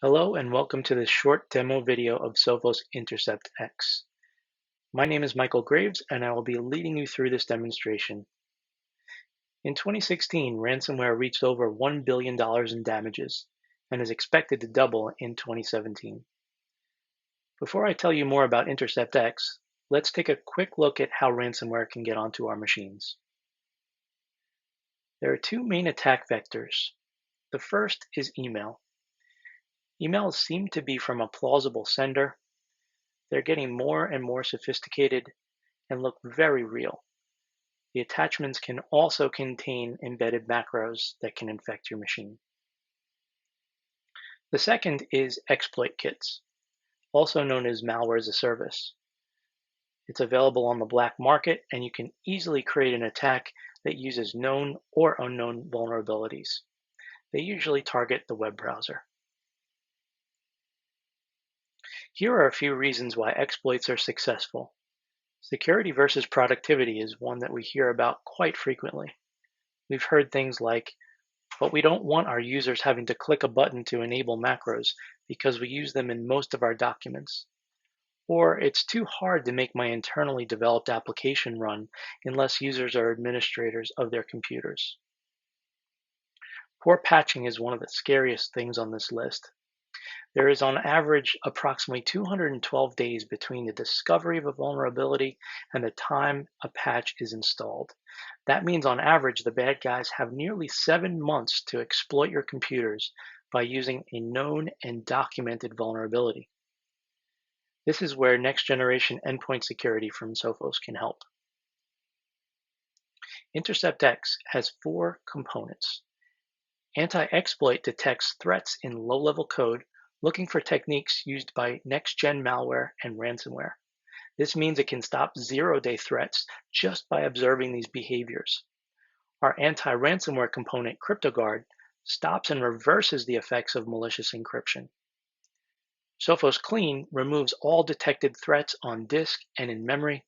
Hello and welcome to this short demo video of Sophos Intercept X. My name is Michael Graves and I will be leading you through this demonstration. In 2016, ransomware reached over $1 billion in damages and is expected to double in 2017. Before I tell you more about Intercept X, let's take a quick look at how ransomware can get onto our machines. There are two main attack vectors. The first is email. Emails seem to be from a plausible sender. They're getting more and more sophisticated and look very real. The attachments can also contain embedded macros that can infect your machine. The second is exploit kits, also known as malware as a service. It's available on the black market, and you can easily create an attack that uses known or unknown vulnerabilities. They usually target the web browser. Here are a few reasons why exploits are successful. Security versus productivity is one that we hear about quite frequently. We've heard things like, but we don't want our users having to click a button to enable macros because we use them in most of our documents. Or it's too hard to make my internally developed application run unless users are administrators of their computers. Poor patching is one of the scariest things on this list. There is on average approximately 212 days between the discovery of a vulnerability and the time a patch is installed. That means on average, the bad guys have nearly 7 months to exploit your computers by using a known and documented vulnerability. This is where next generation endpoint security from Sophos can help. Intercept X has 4 components. Anti-exploit detects threats in low-level code, looking for techniques used by next-gen malware and ransomware. This means it can stop zero-day threats just by observing these behaviors. Our anti-ransomware component, CryptoGuard, stops and reverses the effects of malicious encryption. Sophos Clean removes all detected threats on disk and in memory,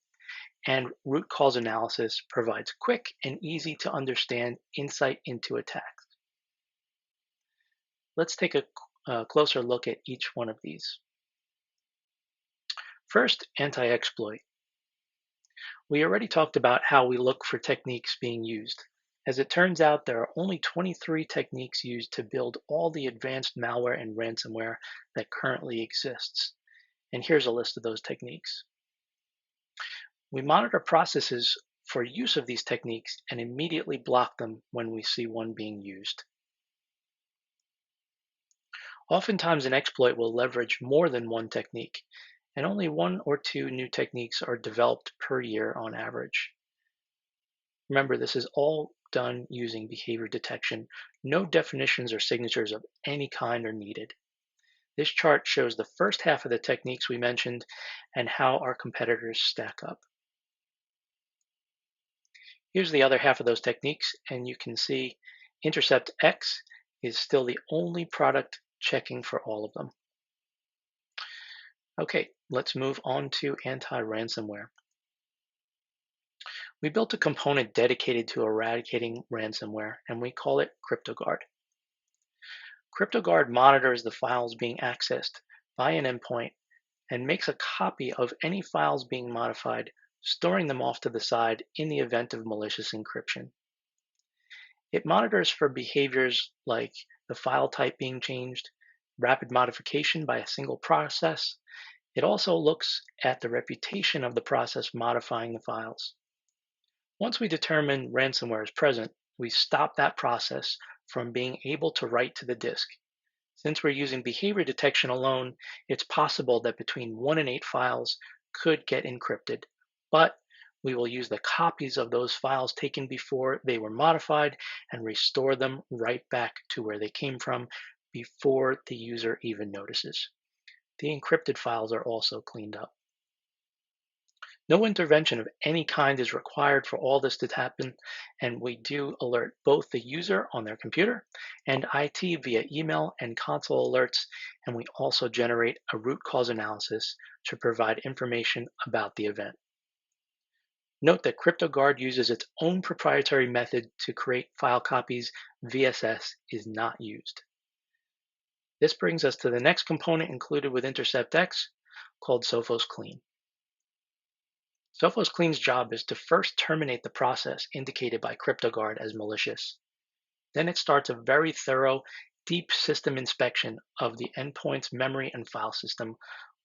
and root cause analysis provides quick and easy to understand insight into attacks. Let's take a closer look at each one of these. First, anti-exploit. We already talked about how we look for techniques being used. As it turns out, there are only 23 techniques used to build all the advanced malware and ransomware that currently exists. And here's a list of those techniques. We monitor processes for use of these techniques and immediately block them when we see one being used. Oftentimes, an exploit will leverage more than one technique, and only 1 or 2 new techniques are developed per year on average. Remember, this is all done using behavior detection. No definitions or signatures of any kind are needed. This chart shows the first half of the techniques we mentioned and how our competitors stack up. Here's the other half of those techniques, and you can see Intercept X is still the only product checking for all of them. Okay, let's move on to anti-ransomware. We built a component dedicated to eradicating ransomware, and we call it CryptoGuard. CryptoGuard monitors the files being accessed by an endpoint and makes a copy of any files being modified, storing them off to the side in the event of malicious encryption. It monitors for behaviors like the file type being changed, rapid modification by a single process. It also looks at the reputation of the process modifying the files. Once we determine ransomware is present, we stop that process from being able to write to the disk. Since we're using behavior detection alone, it's possible that between 1 and 8 files could get encrypted, but we will use the copies of those files taken before they were modified and restore them right back to where they came from before the user even notices. The encrypted files are also cleaned up. No intervention of any kind is required for all this to happen, and we do alert both the user on their computer and IT via email and console alerts, and we also generate a root cause analysis to provide information about the event. Note that CryptoGuard uses its own proprietary method to create file copies. VSS is not used. This brings us to the next component included with Intercept X, called Sophos Clean. Sophos Clean's job is to first terminate the process indicated by CryptoGuard as malicious. Then it starts a very thorough, deep system inspection of the endpoint's memory and file system,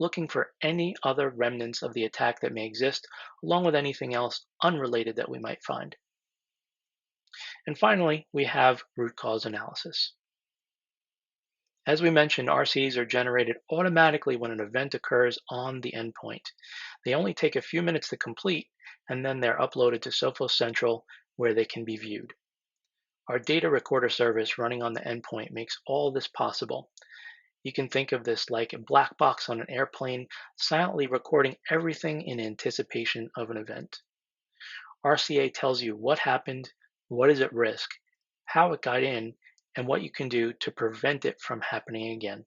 looking for any other remnants of the attack that may exist, along with anything else unrelated that we might find. And finally, we have root cause analysis. As we mentioned, RCs are generated automatically when an event occurs on the endpoint. They only take a few minutes to complete, and then they're uploaded to Sophos Central where they can be viewed. Our data recorder service running on the endpoint makes all this possible. You can think of this like a black box on an airplane, silently recording everything in anticipation of an event. RCA tells you what happened, what is at risk, how it got in, and what you can do to prevent it from happening again.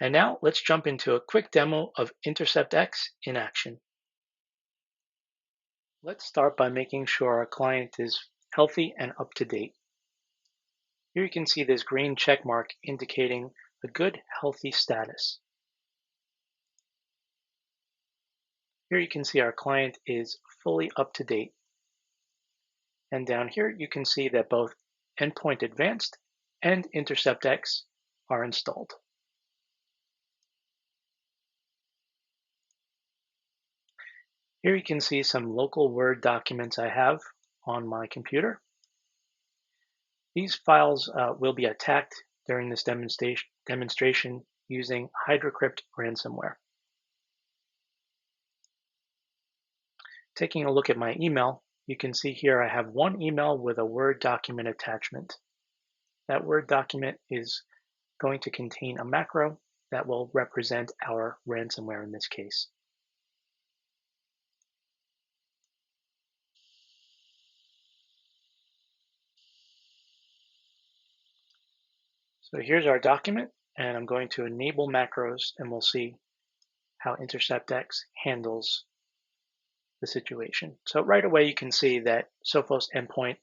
And now let's jump into a quick demo of Intercept X in action. Let's start by making sure our client is healthy and up to date. Here you can see this green check mark indicating a good, healthy status. Here you can see our client is fully up to date. And down here you can see that both Endpoint Advanced and Intercept X are installed. Here you can see some local Word documents I have on my computer. These files will be attacked during this demonstration using HydroCrypt ransomware. Taking a look at my email, you can see here I have one email with a Word document attachment. That Word document is going to contain a macro that will represent our ransomware in this case. So here's our document, and I'm going to enable macros, and we'll see how Intercept X handles the situation. So right away you can see that Sophos endpoint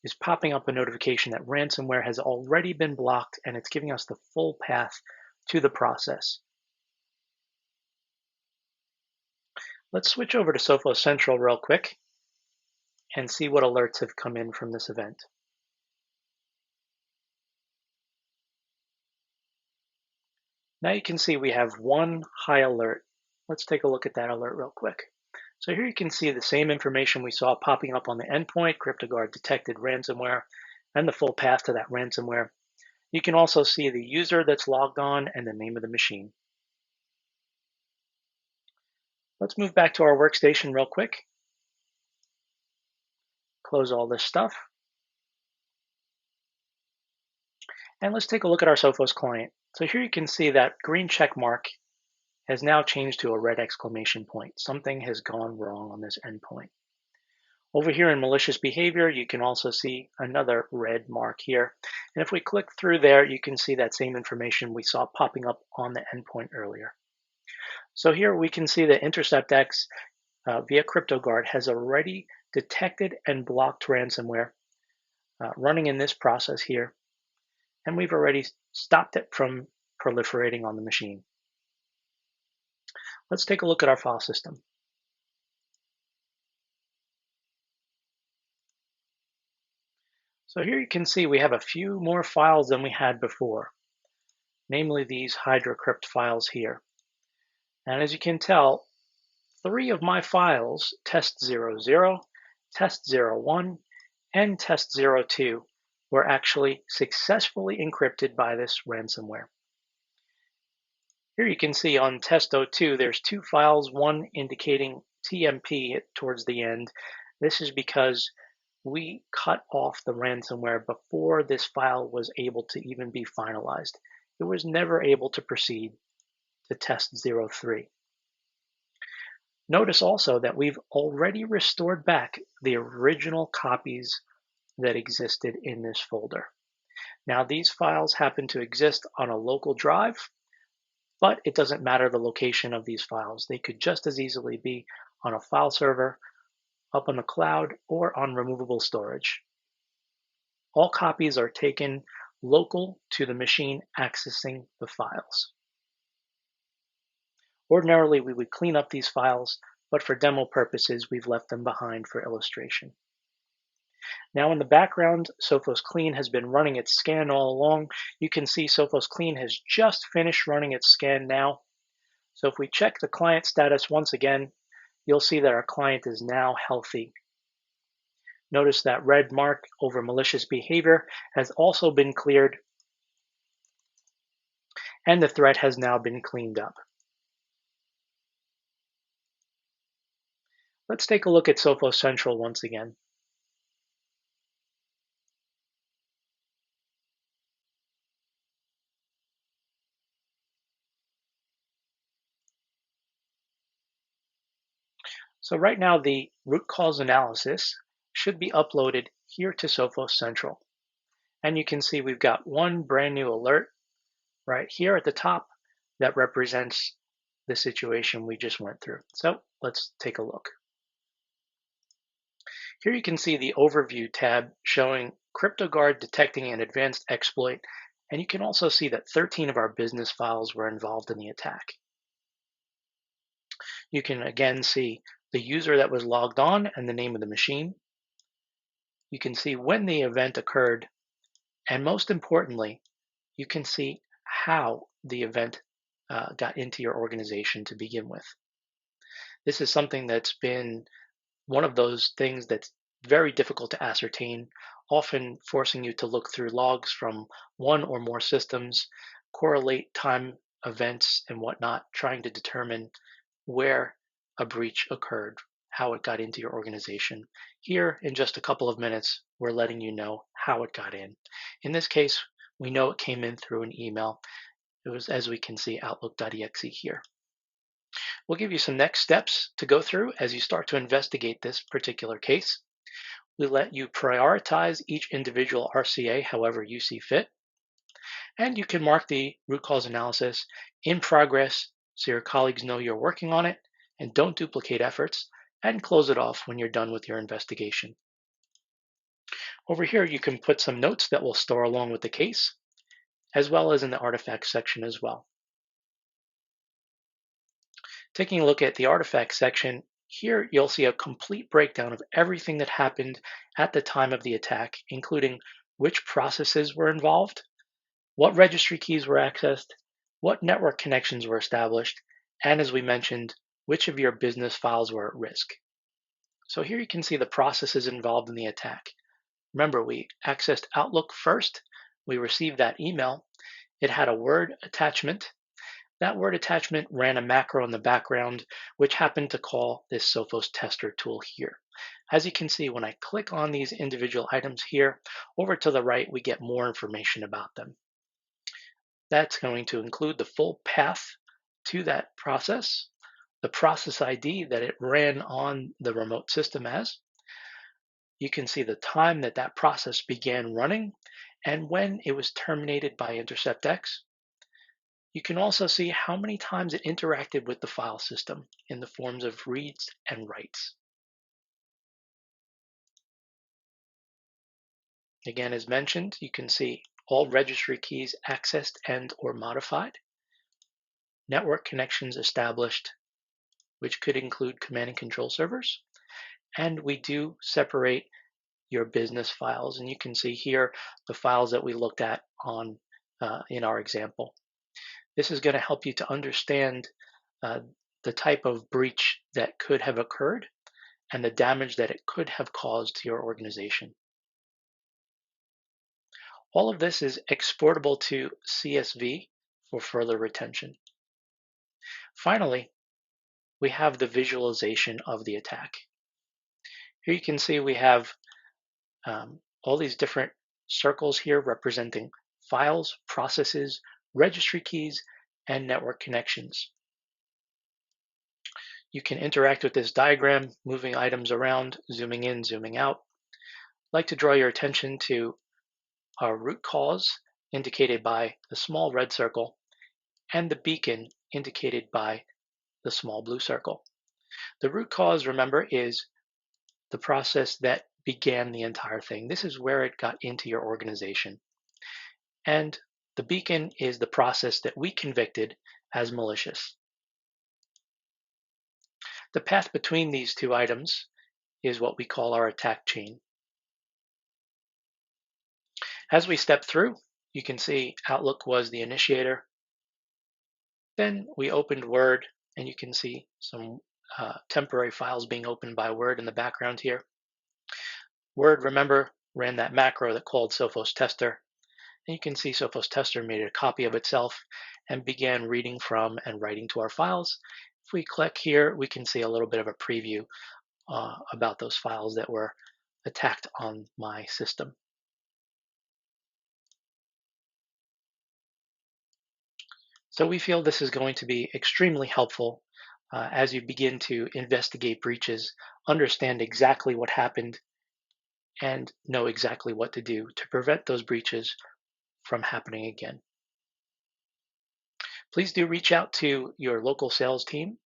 is popping up a notification that ransomware has already been blocked, and it's giving us the full path to the process. Let's switch over to Sophos Central real quick and see what alerts have come in from this event. Now you can see we have one high alert. Let's take a look at that alert real quick. So here you can see the same information we saw popping up on the endpoint, CryptoGuard detected ransomware, and the full path to that ransomware. You can also see the user that's logged on and the name of the machine. Let's move back to our workstation real quick. Close all this stuff. And let's take a look at our Sophos client. So here you can see that green check mark has now changed to a red exclamation point. Something has gone wrong on this endpoint. Over here in malicious behavior, you can also see another red mark here. And if we click through there, you can see that same information we saw popping up on the endpoint earlier. So here we can see that Intercept X via CryptoGuard has already detected and blocked ransomware running in this process here. And we've already stopped it from proliferating on the machine. Let's take a look at our file system. So here you can see we have a few more files than we had before, namely these HydroCrypt files here. And as you can tell, 3 of my files, test00, test01, and test02, were actually successfully encrypted by this ransomware. Here you can see on test02, there's 2 files, one indicating TMP towards the end. This is because we cut off the ransomware before this file was able to even be finalized. It was never able to proceed to test03. Notice also that we've already restored back the original copies that existed in this folder. Now these files happen to exist on a local drive, but it doesn't matter the location of these files. They could just as easily be on a file server, up on the cloud, or on removable storage. All copies are taken local to the machine accessing the files. Ordinarily, we would clean up these files, but for demo purposes, we've left them behind for illustration. Now in the background, Sophos Clean has been running its scan all along. You can see Sophos Clean has just finished running its scan now. So if we check the client status once again, you'll see that our client is now healthy. Notice that red mark over malicious behavior has also been cleared, and the threat has now been cleaned up. Let's take a look at Sophos Central once again. So right now, the root cause analysis should be uploaded here to Sophos Central. And you can see we've got one brand new alert right here at the top that represents the situation we just went through. So let's take a look. Here you can see the overview tab showing CryptoGuard detecting an advanced exploit. And you can also see that 13 of our business files were involved in the attack. You can again see the user that was logged on and the name of the machine. You can see when the event occurred, and most importantly, you can see how the event got into your organization to begin with. This is something that's been one of those things that's very difficult to ascertain, often forcing you to look through logs from one or more systems, correlate time events and whatnot, trying to determine where a breach occurred, how it got into your organization. Here, in just a couple of minutes, we're letting you know how it got in. In this case, we know it came in through an email. It was, as we can see, Outlook.exe here. We'll give you some next steps to go through as you start to investigate this particular case. We let you prioritize each individual RCA however you see fit. And you can mark the root cause analysis in progress so your colleagues know you're working on it and don't duplicate efforts, and close it off when you're done with your investigation. Over here, you can put some notes that will store along with the case, as well as in the artifacts section as well. Taking a look at the artifacts section, here you'll see a complete breakdown of everything that happened at the time of the attack, including which processes were involved, what registry keys were accessed, what network connections were established, and as we mentioned, which of your business files were at risk. So here you can see the processes involved in the attack. Remember, we accessed Outlook first. We received that email. It had a Word attachment. That Word attachment ran a macro in the background, which happened to call this Sophos tester tool here. As you can see, when I click on these individual items here, over to the right, we get more information about them. That's going to include the full path to that process, the process ID that it ran on the remote system as. You can see the time that that process began running and when it was terminated by Intercept X. You can also see how many times it interacted with the file system in the forms of reads and writes. Again, as mentioned, you can see all registry keys accessed and or modified, network connections established, which could include command and control servers. And we do separate your business files. And you can see here the files that we looked at on in our example. This is going to help you to understand the type of breach that could have occurred and the damage that it could have caused to your organization. All of this is exportable to CSV for further retention. Finally, we have the visualization of the attack. Here you can see we have all these different circles here representing files, processes, registry keys, and network connections. You can interact with this diagram, moving items around, zooming in, zooming out. I'd like to draw your attention to our root cause, indicated by the small red circle, and the beacon, indicated by the small blue circle. The root cause, remember, is the process that began the entire thing. This is where it got into your organization. and the beacon is the process that we convicted as malicious. The path between these two items is what we call our attack chain. As we step through, you can see Outlook was the initiator. Then we opened Word, and you can see some temporary files being opened by Word in the background here. Word, remember, ran that macro that called Sophos Tester. And you can see Sophos Tester made a copy of itself and began reading from and writing to our files. If we click here, we can see a little bit of a preview about those files that were attacked on my system. So we feel this is going to be extremely helpful as you begin to investigate breaches, understand exactly what happened, and know exactly what to do to prevent those breaches from happening again. Please do reach out to your local sales team,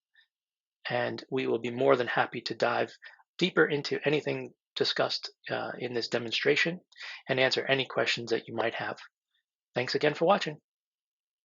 and we will be more than happy to dive deeper into anything discussed in this demonstration and answer any questions that you might have. Thanks again for watching.